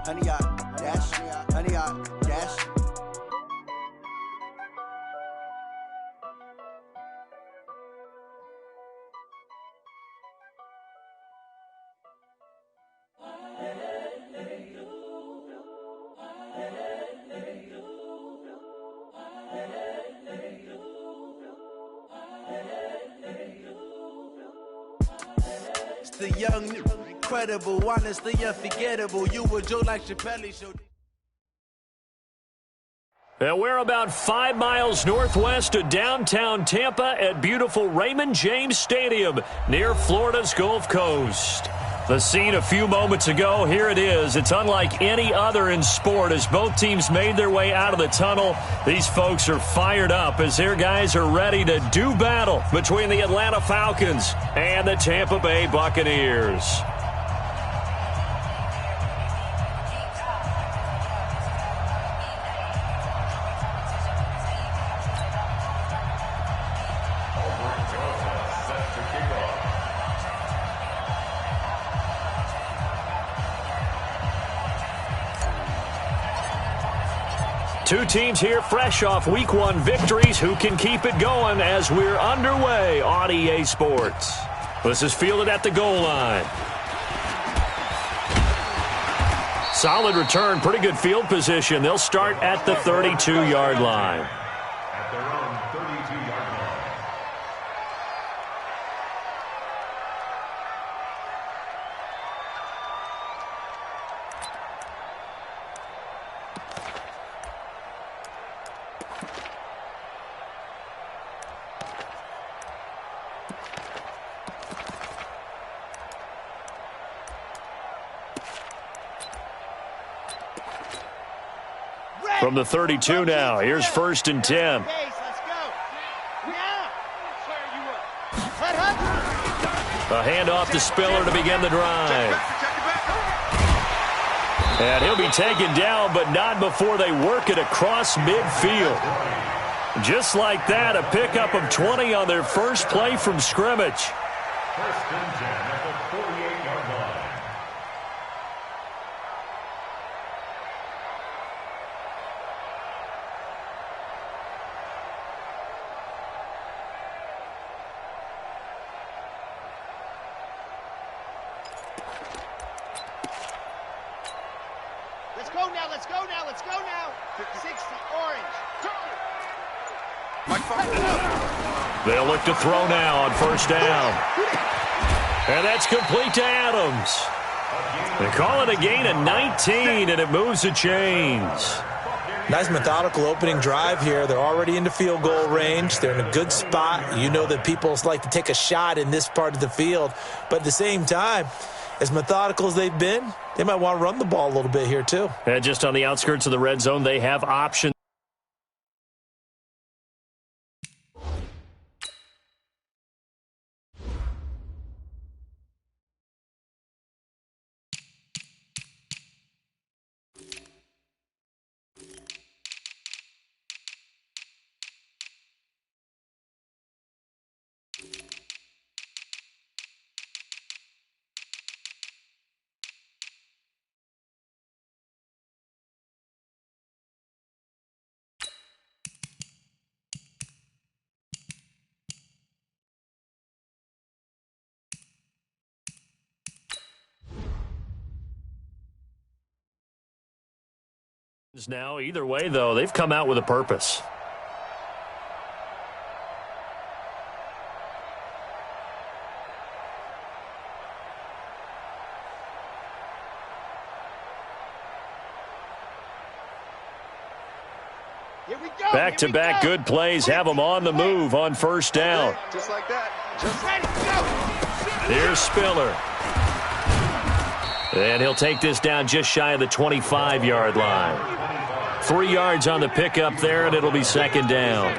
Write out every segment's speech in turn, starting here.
100-yard dash, 100-yard dash. It's the young, incredible, honestly unforgettable. You were Joe like Chappelle show. And we're about 5 miles northwest of downtown Tampa at beautiful Raymond James Stadium near Florida's Gulf Coast. The scene a few moments ago, here it is. It's unlike any other in sport as both teams made their way out of the tunnel. These folks are fired up as their guys are ready to do battle between the Atlanta Falcons and the Tampa Bay Buccaneers. Two teams here fresh off Week 1 victories who can keep it going as we're underway on EA Sports. This is fielded at the goal line. Solid return, pretty good field position. They'll start at the 32-yard line. At their own 32-yard line. From the 32 now, here's 1st and 10. A handoff to Spiller to begin the drive. And he'll be taken down, but not before they work it across midfield. Just like that, a pickup of 20 on their first play from scrimmage. 1st and 10 at the 48-yard line. Let's go now. 60, orange. They'll look to throw now on 1st down. And that's complete to Adams. They call it a gain of 19, and it moves the chains. Nice methodical opening drive here. They're already into field goal range. They're in a good spot. You know that people like to take a shot in this part of the field. But at the same time, as methodical as they've been, they might want to run the ball a little bit here too. And just on the outskirts of the red zone, they have options. Now, either way, though, they've come out with a purpose. Back-to-back good plays have them on the move on 1st down. Just like that. Just ready to go. Here's Spiller. And he'll take this down just shy of the 25-yard line. 3 yards on the pickup there, and it'll be 2nd down.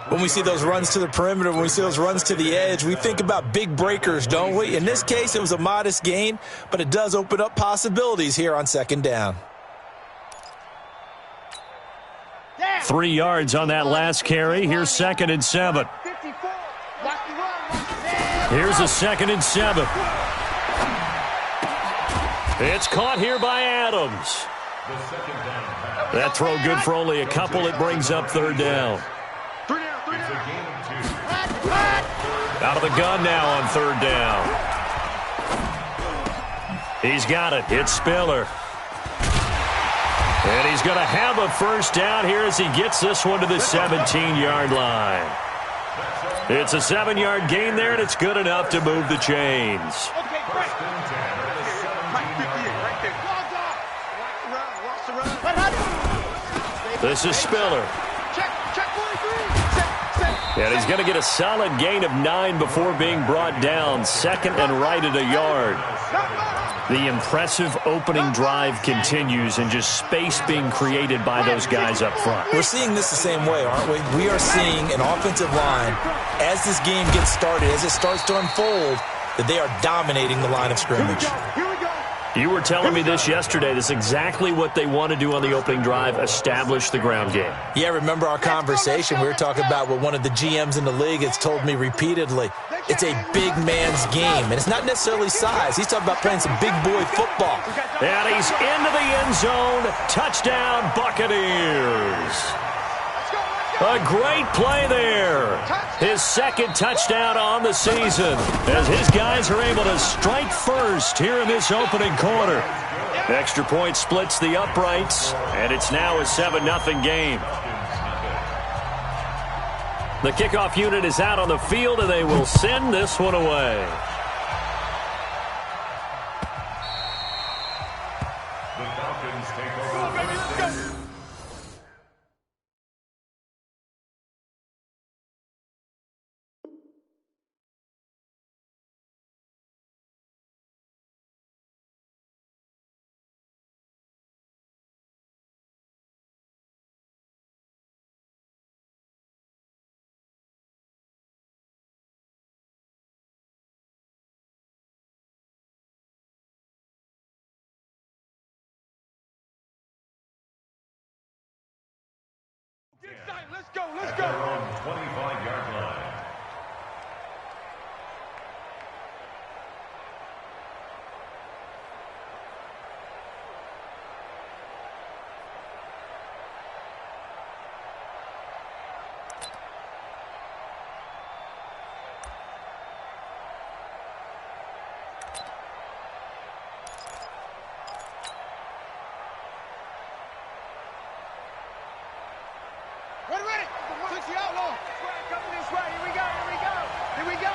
When we see those runs to the perimeter, when we see those runs to the edge, we think about big breakers, don't we? In this case, it was a modest gain, but it does open up possibilities here on 2nd down. 3 yards on that last carry. Here's 2nd and 7. Here's a 2nd and 7. It's caught here by Adams. That throw good for only a couple. It brings up third down. Out of the gun now on third down. He's got it. It's Spiller. And he's going to have a first down here as he gets this one to the 17-yard line. It's a 7-yard gain there, and it's good enough to move the chains. This is Spiller. And he's going to get a solid gain of 9 before being brought down. Second and right at a yard. The impressive opening drive continues, and just space being created by those guys up front. We're seeing this the same way, aren't we? We are seeing an offensive line, as this game gets started, as it starts to unfold, that they are dominating the line of scrimmage. You were telling me this yesterday. This is exactly what they want to do on the opening drive, establish the ground game. Yeah, remember our conversation? We were talking about what one of the GMs in the league has told me repeatedly. It's a big man's game, and it's not necessarily size. He's talking about playing some big boy football. And he's into the end zone. Touchdown, Buccaneers. A great play there. His second touchdown on the season as his guys are able to strike first here in this opening quarter. Extra point splits the uprights, and it's now a 7-0 game. The kickoff unit is out on the field, and they will send this one away. The Falcons take over. Let's go, let's At go. their own 25-yard line. Ready. Push the outlaw. Coming this way. Here we go, here we go. Here we go.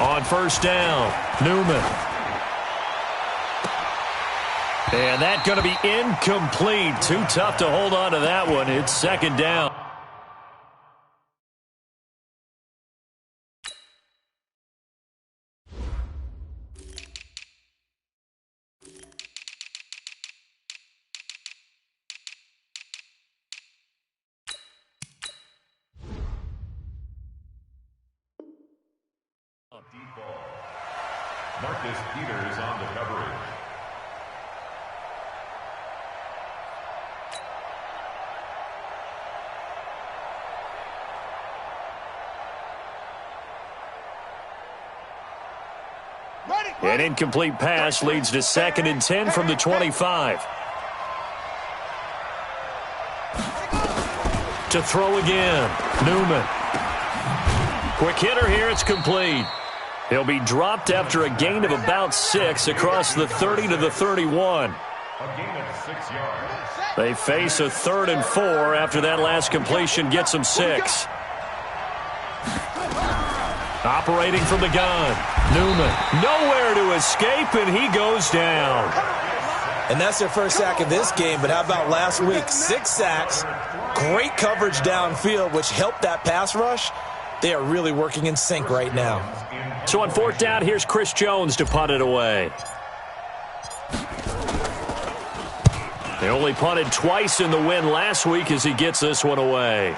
On first down, Newman. And that's going to be incomplete. Too tough to hold on to that one. It's second down. Deep ball. Marcus Peters on the coverage. An incomplete pass leads to 2nd and 10 from the 25. To throw again, Newman. Quick hitter here, it's complete. He'll be dropped after a gain of about 6 across the 30 to the 31. A gain of 6 yards. They face a 3rd and 4 after that last completion gets them 6. Operating from the gun, Newman. Nowhere to escape, and he goes down. And that's their first sack of this game, but how about last week? 6 sacks, great coverage downfield, which helped that pass rush. They are really working in sync right now. So on 4th down, here's Chris Jones to punt it away. They only punted twice in the win last week as he gets this one away.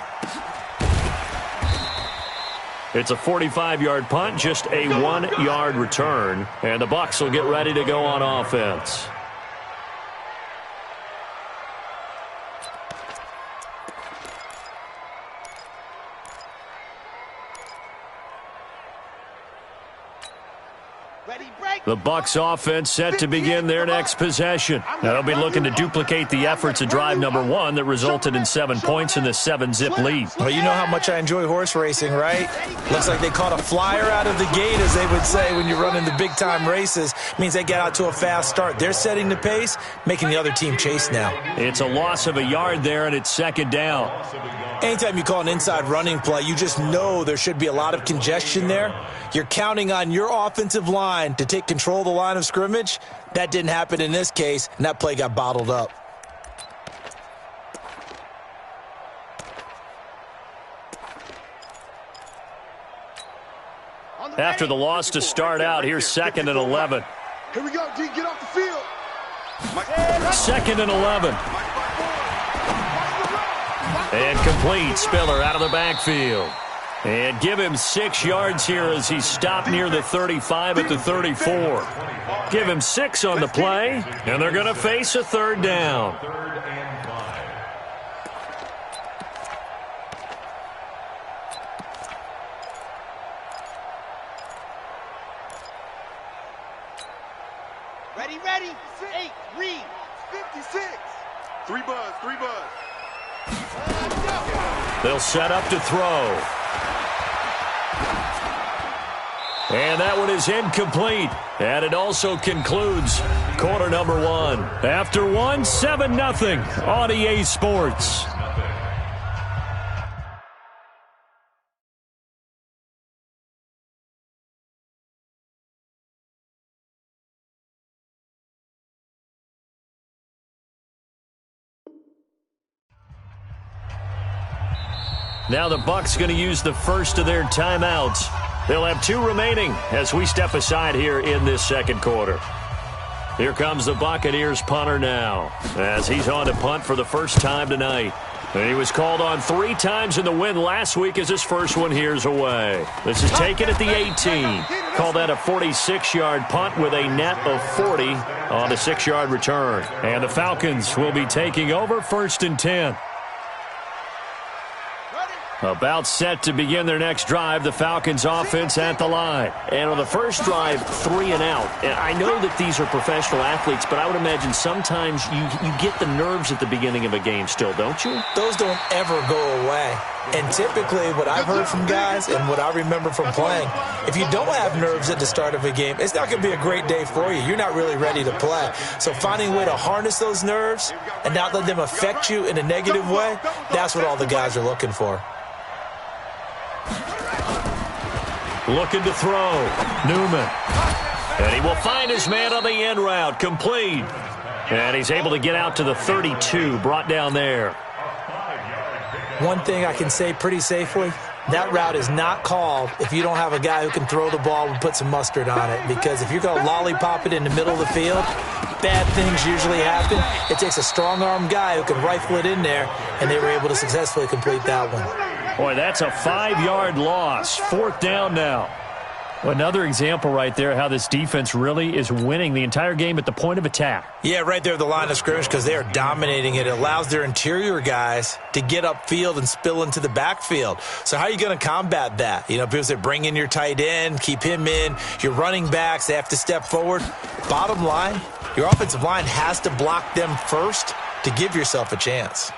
It's a 45-yard punt, just a 1-yard return, and the Bucs will get ready to go on offense. The Bucs offense set to begin their next possession. Now they'll be looking to duplicate the efforts of drive number 1 that resulted in 7 points in the 7-zip lead. Well, you know how much I enjoy horse racing, right? Looks like they caught a flyer out of the gate, as they would say when you're running the big-time races. Means they get out to a fast start. They're setting the pace, making the other team chase now. It's a loss of a yard there, and it's 2nd down. Anytime you call an inside running play, you just know there should be a lot of congestion there. You're counting on your offensive line to take control of the line of scrimmage. That didn't happen in this case, and that play got bottled up. After the loss to start out, here's 2nd and 11. Here we go, D, get off the field. 2nd and 11. And complete. Spiller out of the backfield. And give him 6 yards here as he stopped near the 35 at the 34. Give him 6 on the play, and they're going to face a 3rd down. Ready, 8, read, 56. 3 buzz. They'll set up to throw. And that one is incomplete. And it also concludes quarter number 1. After 1, 7-0 on EA Sports. Now the Bucs going to use the first of their timeouts. They'll have 2 remaining as we step aside here in this 2nd quarter. Here comes the Buccaneers punter now, as he's on to punt for the first time tonight. And he was called on 3 times in the win last week as his first one here's away. This is taken at the 18. Call that a 46-yard punt with a net of 40 on a 6-yard return. And the Falcons will be taking over 1st and 10. About set to begin their next drive, the Falcons offense at the line. And on the first drive, 3 and out. And I know that these are professional athletes, but I would imagine sometimes you get the nerves at the beginning of a game still, don't you? Those don't ever go away. And typically what I've heard from guys and what I remember from playing, if you don't have nerves at the start of a game, it's not going to be a great day for you. You're not really ready to play. So finding a way to harness those nerves and not let them affect you in a negative way, that's what all the guys are looking for. Looking to throw. Newman. And he will find his man on the end route. Complete. And he's able to get out to the 32. Brought down there. One thing I can say pretty safely, that route is not called if you don't have a guy who can throw the ball and put some mustard on it. Because if you're going to lollipop it in the middle of the field, bad things usually happen. It takes a strong-arm guy who can rifle it in there, and they were able to successfully complete that one. Boy, that's a 5-yard loss. 4th down now. Another example right there how this defense really is winning the entire game at the point of attack. Yeah, right there at the line of scrimmage because they are dominating it. It allows their interior guys to get upfield and spill into the backfield. So how are you going to combat that? You know, people say bring in your tight end, keep him in. Your running backs, they have to step forward. Bottom line, your offensive line has to block them first to give yourself a chance.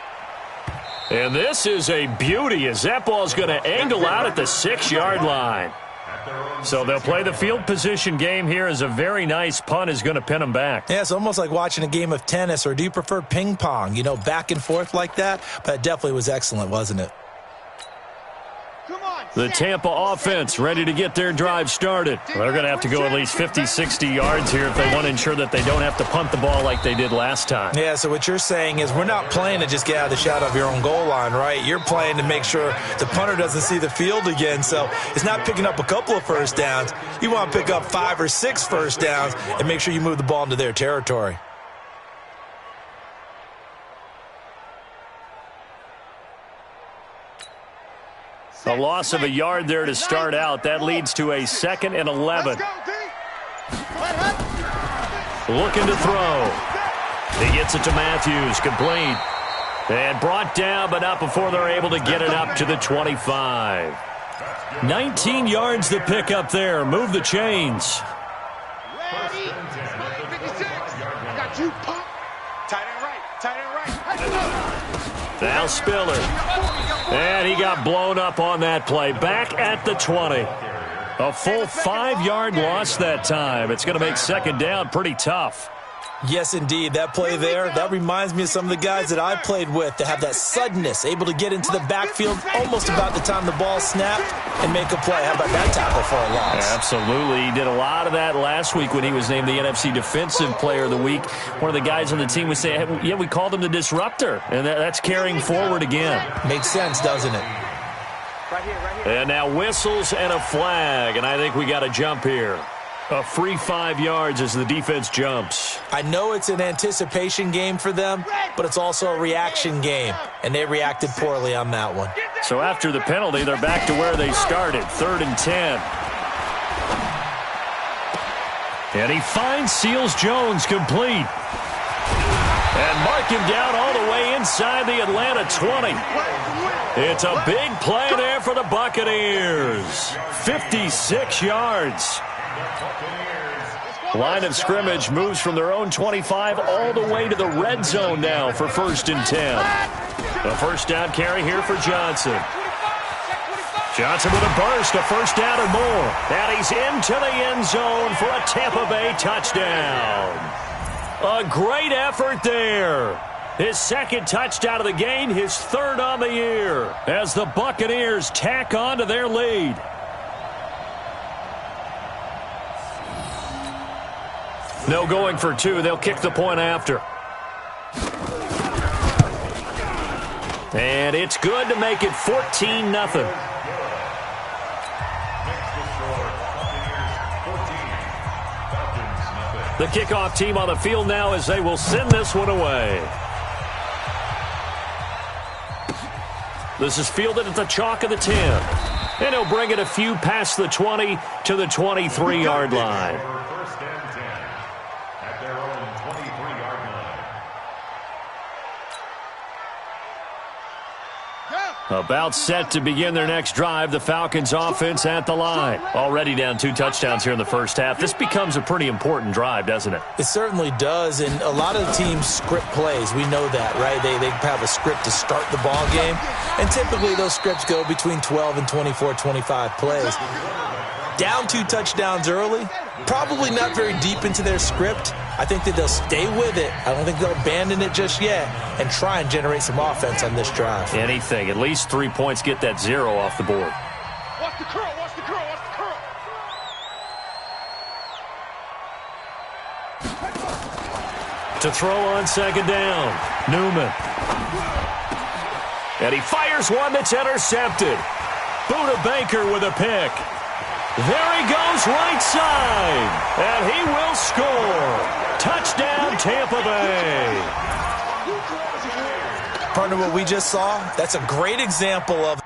And this is a beauty as that ball is going to angle out at the 6-yard line. So they'll play the field position game here as a very nice punt is going to pin them back. Yeah, it's almost like watching a game of tennis, or do you prefer ping pong? You know, back and forth like that? But it definitely was excellent, wasn't it? The Tampa offense ready to get their drive started. They're going to have to go at least 50, 60 yards here if they want to ensure that they don't have to punt the ball like they did last time. Yeah, so what you're saying is we're not playing to just get out of the shadow of your own goal line, right? You're playing to make sure the punter doesn't see the field again. So it's not picking up a couple of first downs. You want to pick up 5 or 6 first downs and make sure you move the ball into their territory. A loss of a yard there to start out. That leads to a 2nd and 11. Looking to throw. He gets it to Matthews. Complete. And brought down, but not before they're able to get it up to the 25. 19 yards to pick up there. Move the chains. Daddy. 56. Got you, punk. Tight end right. Tight end right. Now Spiller. And he got blown up on that play. Back at the 20. A full 5-yard loss that time. It's going to make second down pretty tough. Yes, indeed. That play there, that reminds me of some of the guys that I played with that have that suddenness, able to get into the backfield almost about the time the ball snapped and make a play. How about that tackle for a loss? Absolutely. He did a lot of that last week when he was named the NFC Defensive Player of the Week. One of the guys on the team would say, hey, yeah, we called him the disruptor, and that's carrying forward again. Makes sense, doesn't it? Right here. And now whistles and a flag, and I think we got a jump here. A free 5 yards as the defense jumps. I know it's an anticipation game for them, but it's also a reaction game, and they reacted poorly on that one. So after the penalty, they're back to where they started, 3rd and 10. And he finds Seals-Jones complete. And mark him down all the way inside the Atlanta 20. It's a big play there for the Buccaneers. 56 yards. Line of scrimmage moves from their own 25 all the way to the red zone now for 1st and 10. A first down carry here for Johnson. Johnson with a burst, a first down and more. And he's into the end zone for a Tampa Bay touchdown. A great effort there. His 2nd touchdown of the game, his 3rd on the year, as the Buccaneers tack on to their lead. No going for 2. They'll kick the point after. And it's good to make it 14-0. The kickoff team on the field now as they will send this one away. This is fielded at the chalk of the 10. And he'll bring it a few past the 20 to the 23-yard line. About set to begin their next drive, the Falcons offense at the line. Already down 2 touchdowns here in the first half. This becomes a pretty important drive, doesn't it? It certainly does, and a lot of the teams script plays. We know that, right? They have a script to start the ball game, and typically those scripts go between 12 and 24, 25 plays. Down 2 touchdowns early, probably not very deep into their script. I think that they'll stay with it. I don't think they'll abandon it just yet and try and generate some offense on this drive. Anything. At least 3 points, get that 0 off the board. Watch the curl, watch the curl, watch the curl. To throw on 2nd down, Newman. And he fires one that's intercepted. Buda Baker with a pick. There he goes right side, and he will score. Touchdown, Tampa Bay. Partner, what we just saw, that's a great example of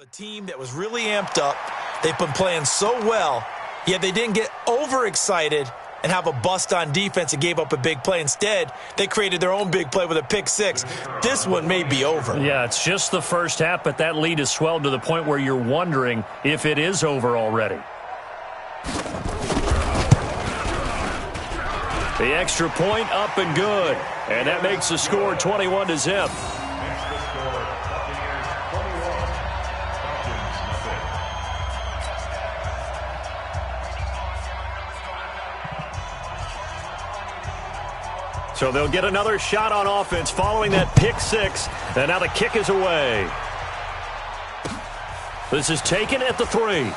a team that was really amped up. They've been playing so well, yet they didn't get overexcited and have a bust on defense and gave up a big play. Instead, they created their own big play with a pick 6. This one may be over. Yeah, it's just the first half, but that lead has swelled to the point where you're wondering if it is over already. The extra point up and good, and that makes the score 21-0. So they'll get another shot on offense following that pick 6. And now the kick is away. This is taken at the 3.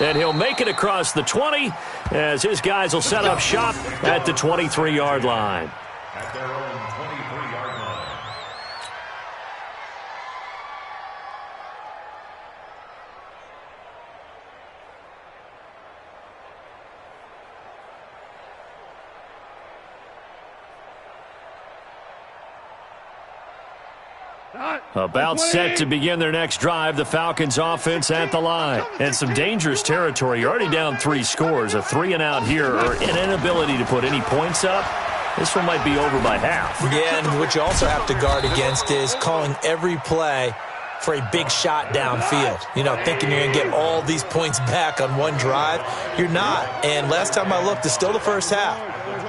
And he'll make it across the 20 as his guys will set up shop at the 23-yard line. At their own 23-yard line. About set to begin their next drive, the Falcons offense at the line. And some dangerous territory. You're already down 3 scores. A 3-and-out here, or an inability to put any points up. This one might be over by half. Yeah, and what you also have to guard against is calling every play for a big shot downfield. You know, thinking you're going to get all these points back on one drive. You're not. And last time I looked, it's still the first half.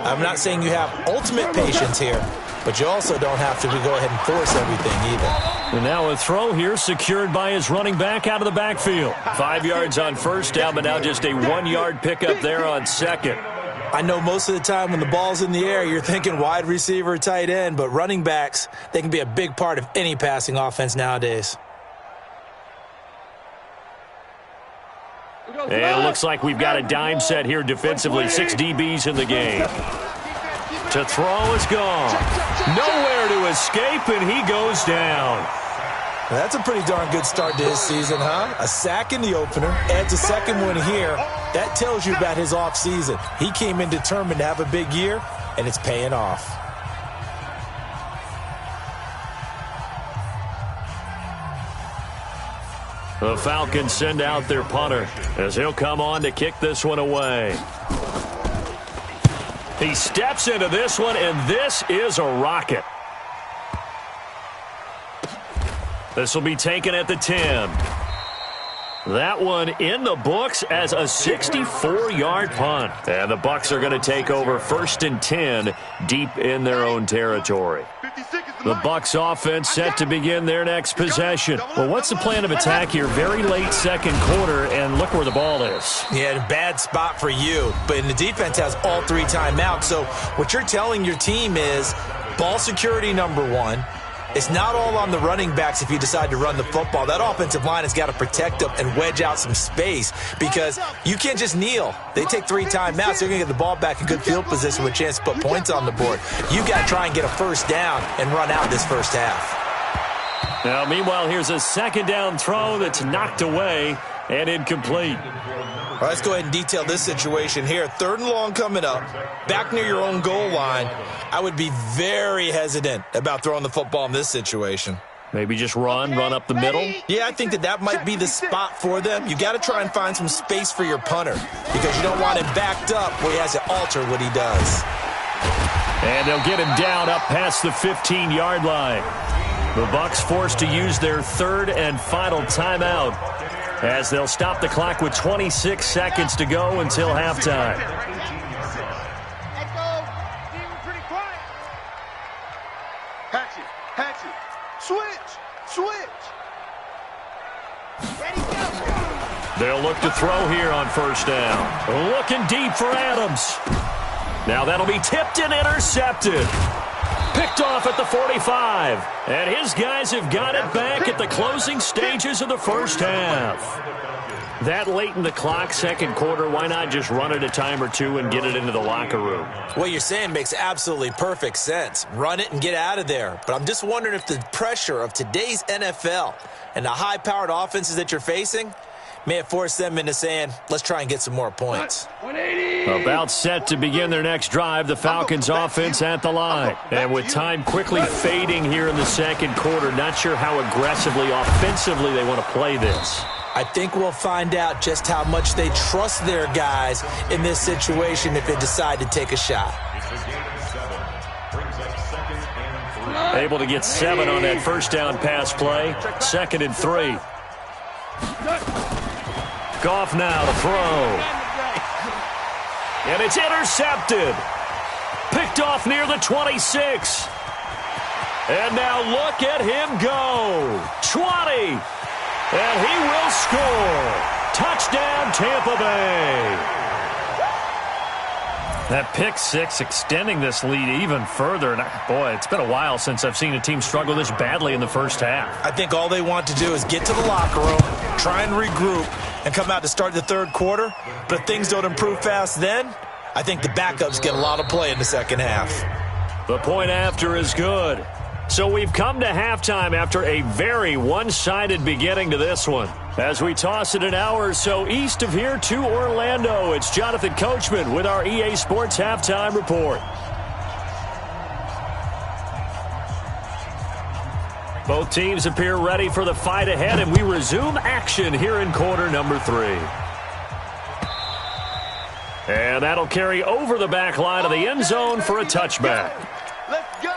I'm not saying you have ultimate patience here, but you also don't have to go ahead and force everything either. And now a throw here secured by his running back out of the backfield. 5 yards on first down, but now just a 1-yard pickup there on second. I know most of the time when the ball's in the air, you're thinking wide receiver, tight end, but running backs, they can be a big part of any passing offense nowadays. And it looks like we've got a dime set here defensively. 6 DBs in the game. To throw is gone. Nowhere to escape, and he goes down. That's a pretty darn good start to his season, huh? A sack in the opener, adds a second one here. That tells you about his offseason. He came in determined to have a big year, and it's paying off. The Falcons send out their punter as he'll come on to kick this one away. He steps into this one, and this is a rocket. This will be taken at the 10. That one in the books as a 64-yard punt. And the Bucs are going to take over 1st and 10 deep in their own territory. The Bucs offense set to begin their next possession. Well, what's the plan of attack here? Very late second quarter, and look where the ball is. Yeah, a bad spot for you. But the defense has all 3 timeouts. So what you're telling your team is ball security number 1. It's not all on the running backs if you decide to run the football. That offensive line has got to protect them and wedge out some space because you can't just kneel. They take 3 timeouts. They're going to get the ball back in good field position with a chance to put points on the board. You got to try and get a first down and run out this first half. Now, meanwhile, here's a second down throw that's knocked away and incomplete. All right, let's go ahead and detail this situation here. 3rd and long coming up, back near your own goal line. I would be very hesitant about throwing the football in this situation. Maybe just run up the middle? Yeah, I think that might be the spot for them. You got to try and find some space for your punter because you don't want him backed up where he has to alter what he does. And they'll get him down up past the 15-yard line. The Bucs forced to use their 3rd and final timeout as they'll stop the clock with 26 seconds to go until halftime. Hatchet. Switch. Ready, go. They'll look to throw here on first down. Looking deep for Adams. Now that'll be tipped and intercepted. Picked off at the 45. And his guys have got it back at the closing stages of the first half. That late in the clock, second quarter, why not just run it a time or two and get it into the locker room? What you're saying makes absolutely perfect sense. Run it and get out of there. But I'm just wondering if the pressure of today's NFL and the high-powered offenses that you're facing may have forced them into saying, let's try and get some more points. 180. About set to begin their next drive, the Falcons offense at the line. And with time quickly fading here in the second quarter, not sure how aggressively, offensively they want to play this. I think we'll find out just how much they trust their guys in this situation if they decide to take a shot. Able to get 7 on that first down pass play. 2nd and 3. Goff now to throw. And it's intercepted. Picked off near the 26. And now look at him go. 20. And he will score. Touchdown, Tampa Bay. That pick 6 extending this lead even further. And boy, it's been a while since I've seen a team struggle this badly in the first half. I think all they want to do is get to the locker room, try and regroup, and come out to start the third quarter. But if things don't improve fast then, I think the backups get a lot of play in the second half. The point after is good. So we've come to halftime after a very one-sided beginning to this one. As we toss it an hour or so east of here to Orlando, it's Jonathan Coachman with our EA Sports Halftime Report. Both teams appear ready for the fight ahead, and we resume action here in quarter number 3. And that'll carry over the back line of the end zone for a touchback. Let's go.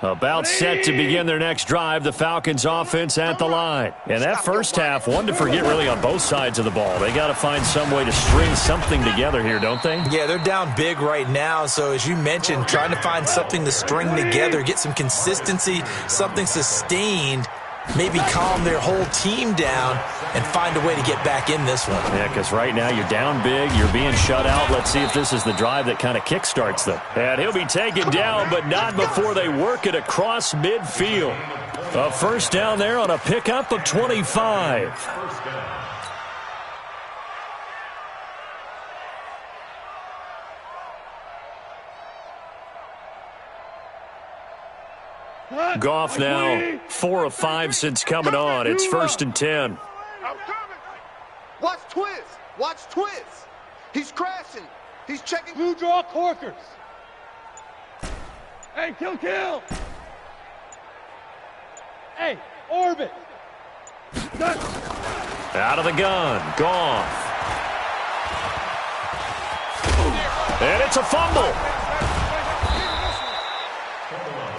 About set to begin their next drive, the Falcons offense at the line. And that first half, one to forget really on both sides of the ball. They got to find some way to string something together here, don't they? Yeah, they're down big right now. So as you mentioned, trying to find something to string together, get some consistency, something sustained, maybe calm their whole team down and find a way to get back in this one. Yeah, because right now you're down big, you're being shut out. Let's see if this is the drive that kind of kickstarts them. And he'll be taken down, but not before they work it across midfield. A first down there on a pickup of 25. Goff now 4 of 5 since coming on. It's 1st and 10. I'm coming. Watch Twiz. Watch Twiz. He's crashing. He's checking. Blue draw corkers. Hey, kill. Hey, orbit. Out of the gun. Goff. And it's a fumble.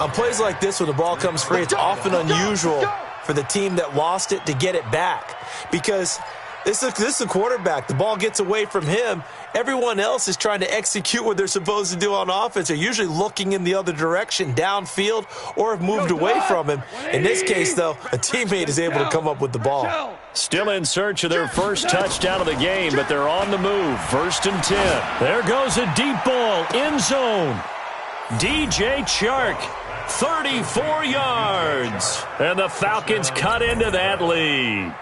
On plays like this, when the ball comes free, it's often unusual for the team that lost it to get it back. Because this is a quarterback. The ball gets away from him. Everyone else is trying to execute what they're supposed to do on offense. They're usually looking in the other direction, downfield, or have moved away from him. In this case, though, a teammate is able to come up with the ball. Still in search of their first touchdown of the game, but they're on the move. 1st and 10. There goes a deep ball. End zone. DJ Chark. 34 yards. And the Falcons cut into that lead.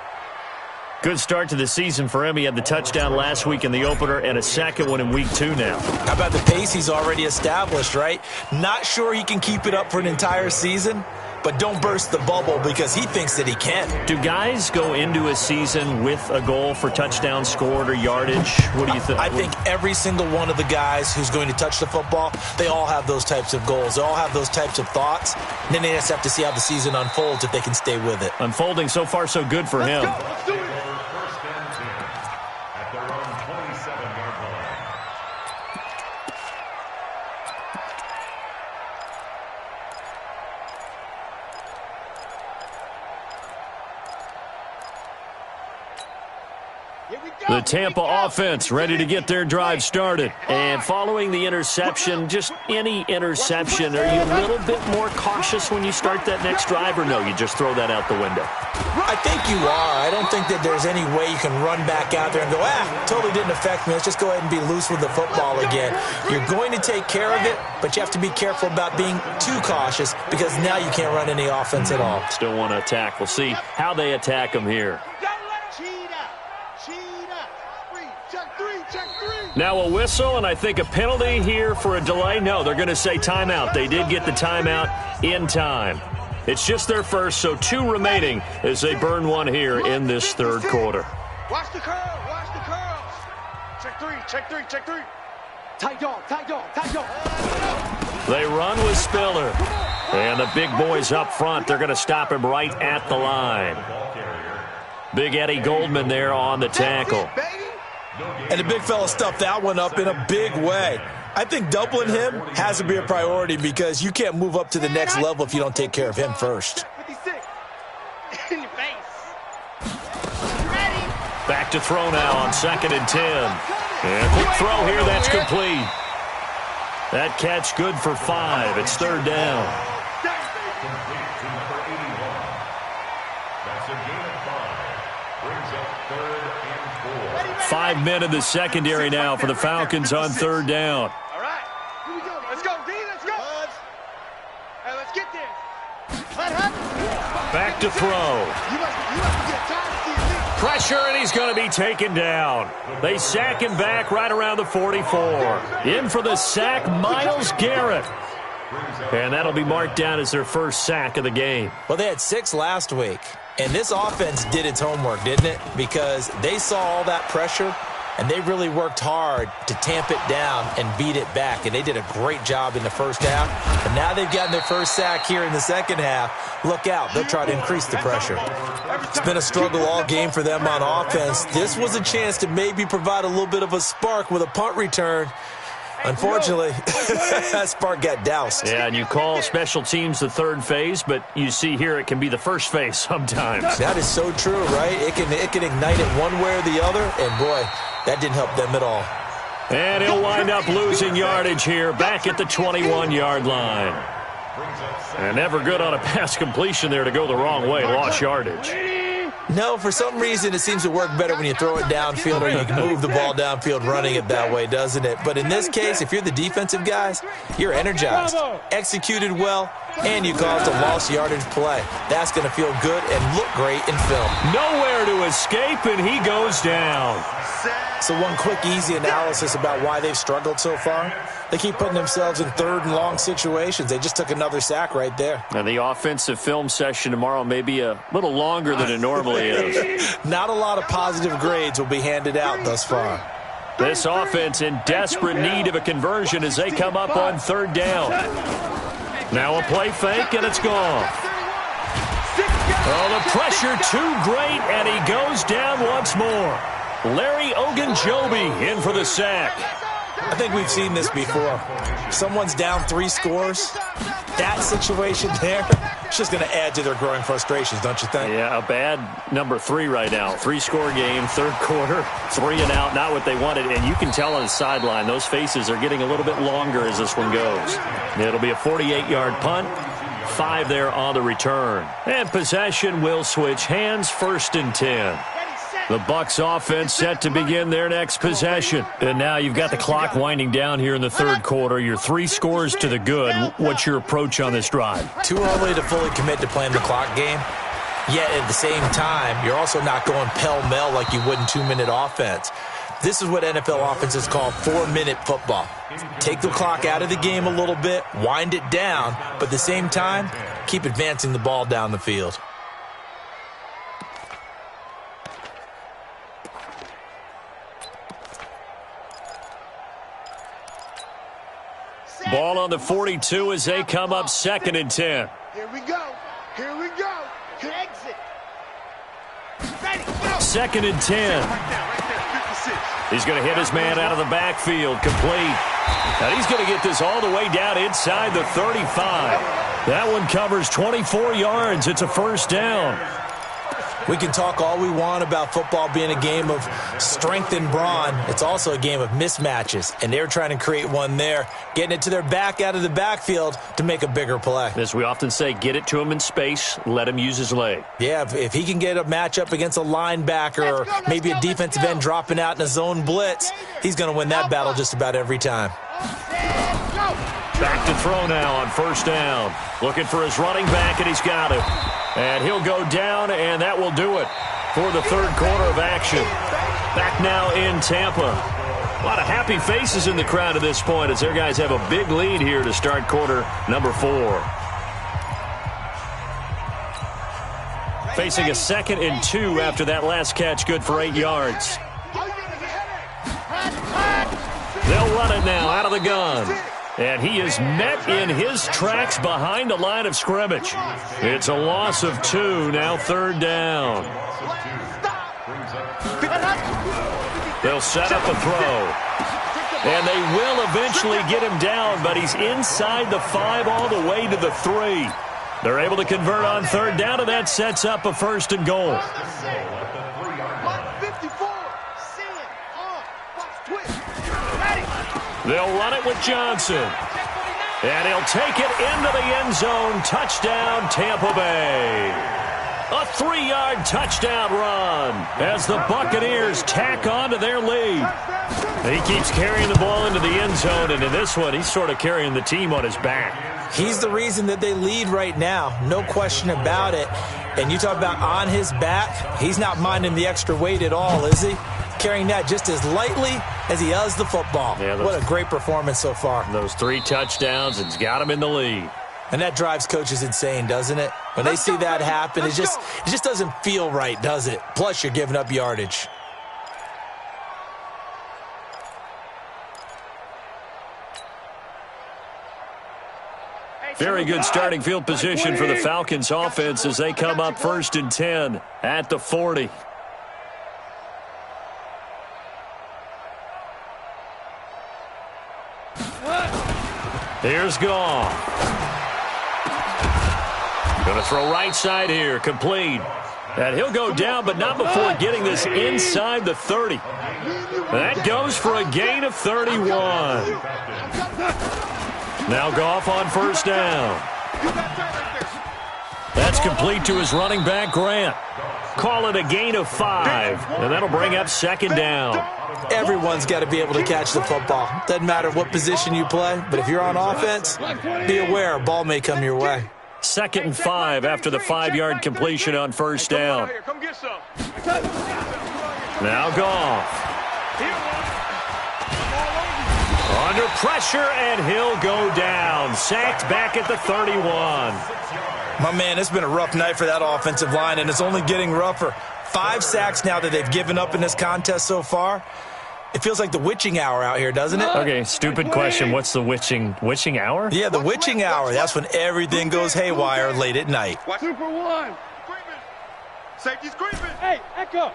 Good start to the season for him. He had the touchdown last week in the opener and a second one in week 2 now. How about the pace he's already established, right? Not sure he can keep it up for an entire season, but don't burst the bubble because he thinks that he can. Do guys go into a season with a goal for touchdown scored or yardage? What do you think? I think every single one of the guys who's going to touch the football, they all have those types of goals. They all have those types of thoughts. And then they just have to see how the season unfolds if they can stay with it. Unfolding so far so good for him. Let's do it. First and 10 at their own 27-yard line. The Tampa offense ready to get their drive started. And following the interception, just any interception, are you a little bit more cautious when you start that next drive, or no, you just throw that out the window? I think you are. I don't think that there's any way you can run back out there and go, totally didn't affect me. Let's just go ahead and be loose with the football again. You're going to take care of it, but you have to be careful about being too cautious because now you can't run any offense at all. Still want to attack. We'll see how they attack them here. Now a whistle, and I think a penalty here for a delay. No, they're going to say timeout. They did get the timeout in time. It's just their first, so 2 remaining as they burn one here in this third quarter. Watch the curl. Watch the curls. Check three. Tight dog. They run with Spiller. And the big boys up front, they're going to stop him right at the line. Big Eddie Goldman there on the tackle. And the big fella stuffed that one up in a big way. I think doubling him has to be a priority because you can't move up to the next level if you don't take care of him first. 56. In your face. Back to throw now on 2nd and 10. And quick throw here, that's complete. That catch good for 5. It's 3rd down. 5 men in the secondary now for the Falcons on 3rd down. All right. Here we go. Let's go, D. Let's go. Hey, let's get this. Back to throw. Pressure, and he's going to be taken down. They sack him back right around the 44. In for the sack, Myles Garrett. And that'll be marked down as their first sack of the game. Well, they had 6 last week. And this offense did its homework, didn't it? Because they saw all that pressure, and they really worked hard to tamp it down and beat it back. And they did a great job in the first half. And now they've gotten their first sack here in the second half. Look out. They'll try to increase the pressure. It's been a struggle all game for them on offense. This was a chance to maybe provide a little bit of a spark with a punt return. Unfortunately, that spark got doused. Yeah, and you call special teams the third phase, but you see here it can be the first phase sometimes. That is so true, right? It can ignite it one way or the other, and boy, that didn't help them at all. And he'll wind up losing yardage here back at the 21-yard line. And never good on a pass completion there to go the wrong way. Lost yardage. No, for some reason it seems to work better when you throw it downfield or you can move the ball downfield running it that way, doesn't it? But in this case, if you're the defensive guys, you're energized, executed well, and you caused a lost yardage play. That's going to feel good and look great in film. Nowhere to escape, and he goes down. So one quick, easy analysis about why they've struggled so far. They keep putting themselves in third and long situations. They just took another sack right there. And the offensive film session tomorrow may be a little longer than it normally is. Not a lot of positive grades will be handed out thus far. This offense in desperate need of a conversion as they come up on third down. Now a play fake, and it's gone. Oh, the pressure too great, and he goes down once more. Larry Ogunjobi in for the sack. I think we've seen this before. Someone's down 3 scores. That situation there, it's just going to add to their growing frustrations, don't you think? Yeah, a bad number 3 right now. 3-score game, third quarter, 3 and out, not what they wanted. And you can tell on the sideline, those faces are getting a little bit longer as this one goes. It'll be a 48-yard punt. 5 there on the return. And possession will switch hands, 1st and 10. The Bucs offense set to begin their next possession. And now you've got the clock winding down here in the third quarter. You're 3 scores to the good. What's your approach on this drive? Too early to fully commit to playing the clock game. Yet at the same time, you're also not going pell-mell like you would in 2-minute offense. This is what NFL offenses call 4-minute football. Take the clock out of the game a little bit, wind it down, but at the same time, keep advancing the ball down the field. Ball on the 42 as they come up 2nd and 10. Here we go. Here we go. Exit. Ready, go. 2nd and 10. He's going to hit his man out of the backfield. Complete. And he's going to get this all the way down inside the 35. That one covers 24 yards. It's a 1st down. We can talk all we want about football being a game of strength and brawn. It's also a game of mismatches, and they're trying to create one there, getting it to their back out of the backfield to make a bigger play. As we often say, get it to him in space, let him use his leg. Yeah, if he can get a matchup against a linebacker or maybe a defensive end dropping out in a zone blitz, he's going to win that battle just about every time. Back to throw now on 1st down. Looking for his running back, and he's got it. And he'll go down, and that will do it for the third quarter of action. Back now in Tampa. A lot of happy faces in the crowd at this point as their guys have a big lead here to start quarter number 4. Facing a 2nd and 2 after that last catch, good for 8 yards. They'll run it now out of the gun. And he is met in his tracks behind the line of scrimmage. It's a loss of 2, now 3rd down. They'll set up a throw. And they will eventually get him down, but he's inside the 5 all the way to the 3. They're able to convert on 3rd down, and that sets up a 1st and goal. They'll run it with Johnson. And he'll take it into the end zone. Touchdown, Tampa Bay. A 3-yard touchdown run as the Buccaneers tack on to their lead. He keeps carrying the ball into the end zone, and in this one, he's sort of carrying the team on his back. He's the reason that they lead right now, no question about it. And you talk about on his back, he's not minding the extra weight at all, is he? Carrying that just as lightly as he does the football. Yeah, what a great performance so far. Those 3 touchdowns, it's got him in the lead. And that drives coaches insane, doesn't it? When they see that happen, it just doesn't feel right, does it? Plus, you're giving up yardage. Very good starting field position for the Falcons offense as they come up 1st and 10 at the 40. Here's Goff. Going to throw right side here, complete. And he'll go down, but not before getting this inside the 30. That goes for a gain of 31. Now Goff on 1st down. That's complete to his running back, Grant. Call it a gain of 5, and that'll bring up 2nd down. Everyone's got to be able to catch the football. Doesn't matter what position you play, but if you're on offense, be aware a ball may come your way. 2nd and 5 after the 5-yard completion on 1st down. Now Goff. Under pressure, and he'll go down. Sacked back at the 31. My man, it's been a rough night for that offensive line, and it's only getting rougher. 5 sacks now that they've given up in this contest so far. It feels like the witching hour out here, doesn't it? Okay, stupid question. What's the witching hour? Yeah, the witching hour. That's when everything goes haywire late at night. Super one. Safety's creeping. Hey, Echo.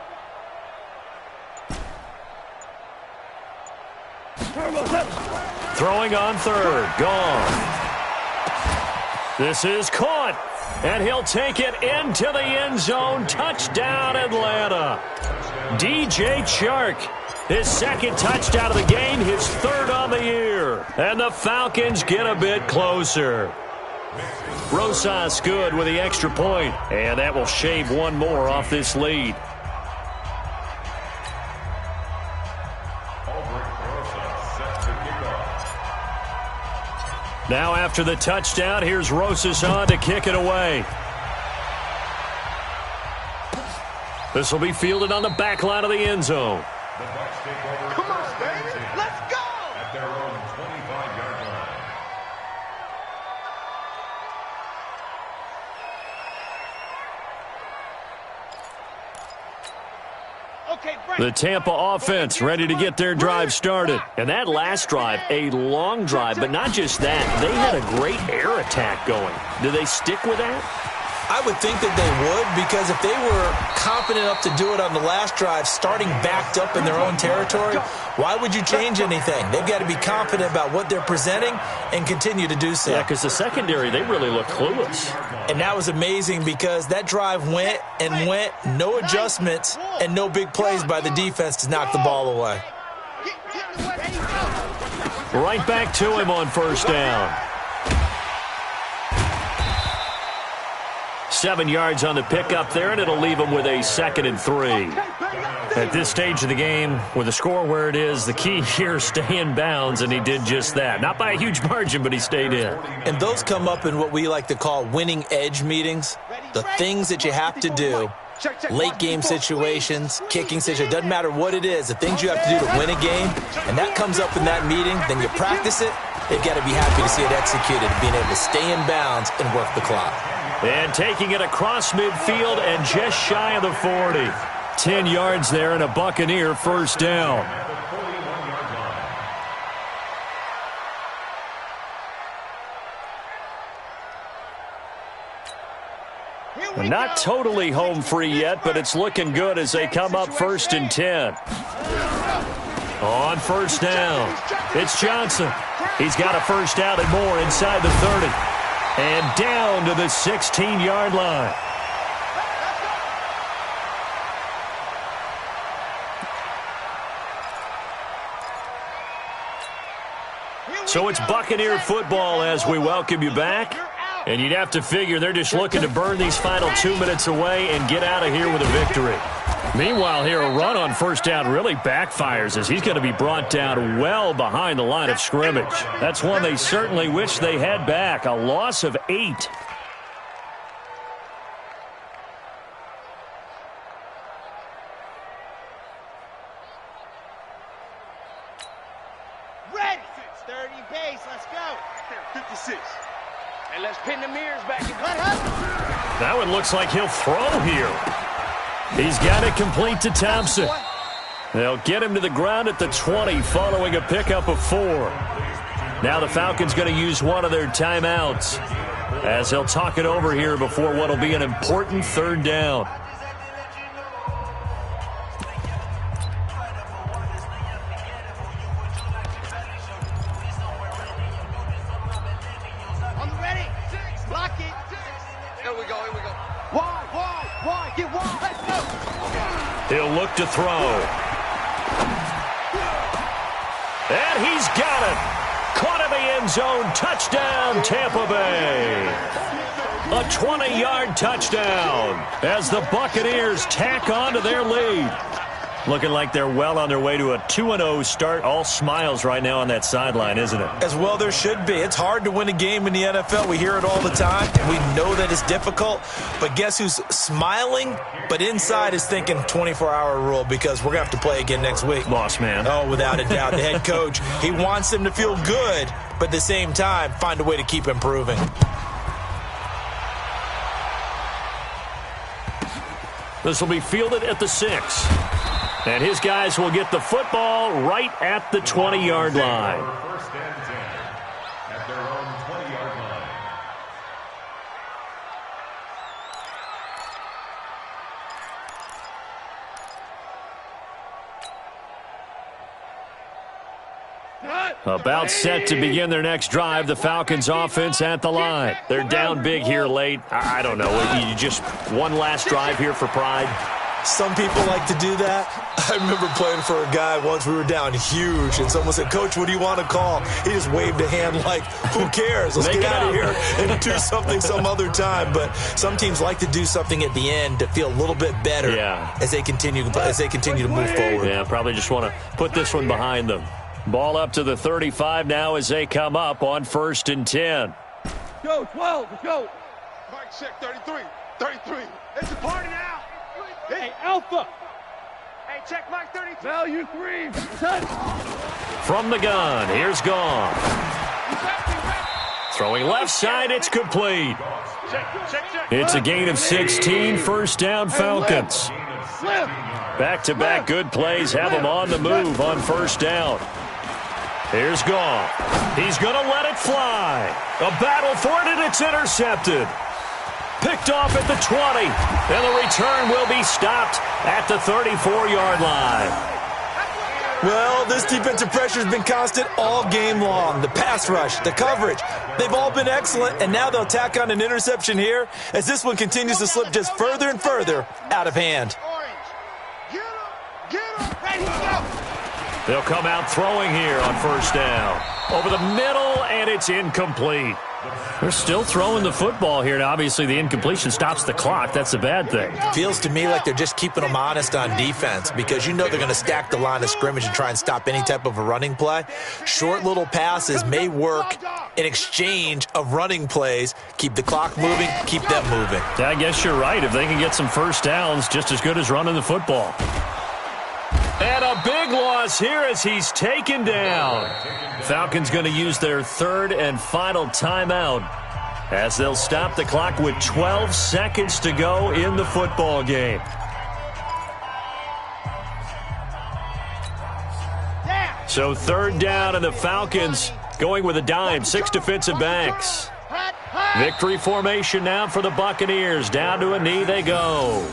Throwing on 3rd. Gone. This is caught. And he'll take it into the end zone. Touchdown, Atlanta. DJ Chark. His 2nd touchdown of the game, his 3rd on the year. And the Falcons get a bit closer. Rosas good with the extra point, and that will shave one more off this lead. Now after the touchdown, here's Rosas on to kick it away. This will be fielded on the back line of the end zone. Come on, baby. Let's go. At their own 25-yard line. Okay, break. The Tampa offense ready to get their drive started. And that last drive, a long drive, but not just that. They had a great air attack going. Do they stick with that? I would think that they would, because if they were confident enough to do it on the last drive, starting backed up in their own territory, why would you change anything? They've got to be confident about what they're presenting and continue to do so. Yeah, because the secondary, they really look clueless. And that was amazing because that drive went and went, no adjustments and no big plays by the defense to knock the ball away. Right back to him on 1st down. 7 yards on the pickup there, and it'll leave him with a 2nd and 3. At this stage of the game, with the score where it is, the key here is stay in bounds, and he did just that. Not by a huge margin, but he stayed in. And those come up in what we like to call winning edge meetings. The things that you have to do, late game situations, kicking situations, doesn't matter what it is, the things you have to do to win a game, and that comes up in that meeting, then you practice it, they've got to be happy to see it executed, being able to stay in bounds and work the clock. And taking it across midfield and just shy of the 40. 10 yards there and a Buccaneer 1st down. Not totally home free yet, but it's looking good as they come up 1st and 10. On 1st down, it's Johnson. He's got a 1st down and more inside the 30. And down to the 16-yard line. So it's Buccaneer football as we welcome you back. And you'd have to figure they're just looking to burn these final 2 minutes away and get out of here with a victory. Meanwhile, here, a run on 1st down really backfires as he's going to be brought down well behind the line of scrimmage. That's one they certainly wish they had back, a loss of 8. Ready. 30 base. Let's go. 56. Hey, let's pin the mirrors back. That one looks like he'll throw here. He's got it complete to Thompson. They'll get him to the ground at the 20 following a pickup of 4. Now the Falcons going to use one of their timeouts as they'll talk it over here before what will be an important 3rd down. On the ready. 6. Block it. 6. Here we go. Wide. Get wide. Let's go. He'll look to throw. And he's got it. Caught in the end zone. Touchdown, Tampa Bay. A 20-yard touchdown as the Buccaneers tack on to their lead. Looking like they're well on their way to a 2-0 start. All smiles right now on that sideline, isn't it? As well there should be. It's hard to win a game in the NFL. We hear it all the time, and we know that it's difficult. But guess who's smiling, but inside is thinking 24-hour rule because we're going to have to play again next week. Lost man. Oh, without a doubt. The head coach, he wants them to feel good, but at the same time, find a way to keep improving. This will be fielded at the 6. And his guys will get the football right at the 20-yard line. 1st and 10 at their own 20-yard line. About set to begin their next drive, the Falcons offense at the line. They're down big here late. I don't know. You just one last drive here for pride. Some people like to do that. I remember playing for a guy once. We were down huge, and someone said, "Coach, what do you want to call?" He just waved a hand like, who cares? Let's get out of here and do something some other time. But some teams like to do something at the end to feel a little bit better as they continue to move forward. Yeah, probably just want to put this one behind them. Ball up to the 35 now as they come up on 1st and 10. Go, 12, let's go. Mike, check 33. 33. It's a party now. Hey, Alpha. Hey, check Mike 33. Value 3. Touch. From the gun, here's Gone. Throwing left side, it's complete. It's a gain of 16, 1st down Falcons. Back-to-back good plays have them on the move on 1st down. Here's Gone. He's going to let it fly. A battle for it, and it's intercepted. Picked off at the 20, and the return will be stopped at the 34-yard line. Well, this defensive pressure has been constant all game long. The pass rush, the coverage, they've all been excellent, and now they'll tack on an interception here as this one continues to slip just further and further out of hand. They'll come out throwing here on 1st down. Over the middle, and it's incomplete. They're still throwing the football here, and obviously the incompletion stops the clock. That's a bad thing. Feels to me like they're just keeping them honest on defense because you know they're going to stack the line of scrimmage and try and stop any type of a running play. Short little passes may work in exchange of running plays. Keep the clock moving, keep them moving. I guess you're right. If they can get some 1st downs, just as good as running the football. And a big loss here as he's taken down. Falcons going to use their 3rd and final timeout as they'll stop the clock with 12 seconds to go in the football game. So 3rd down, and the Falcons going with a dime, 6 defensive backs. Victory formation now for the Buccaneers. Down to a knee they go.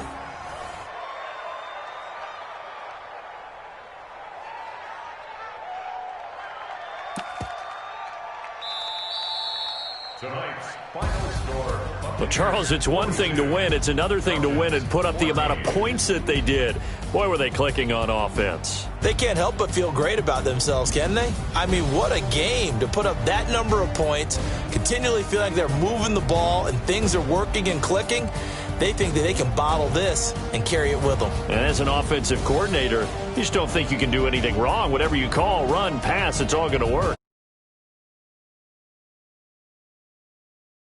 Tonight's final score. Well, Charles, it's one thing to win. It's another thing to win and put up the amount of points that they did. Boy, were they clicking on offense. They can't help but feel great about themselves, can they? I mean, what a game to put up that number of points, continually feel like they're moving the ball and things are working and clicking. They think that they can bottle this and carry it with them. And as an offensive coordinator, you just don't think you can do anything wrong. Whatever you call, run, pass, it's all going to work.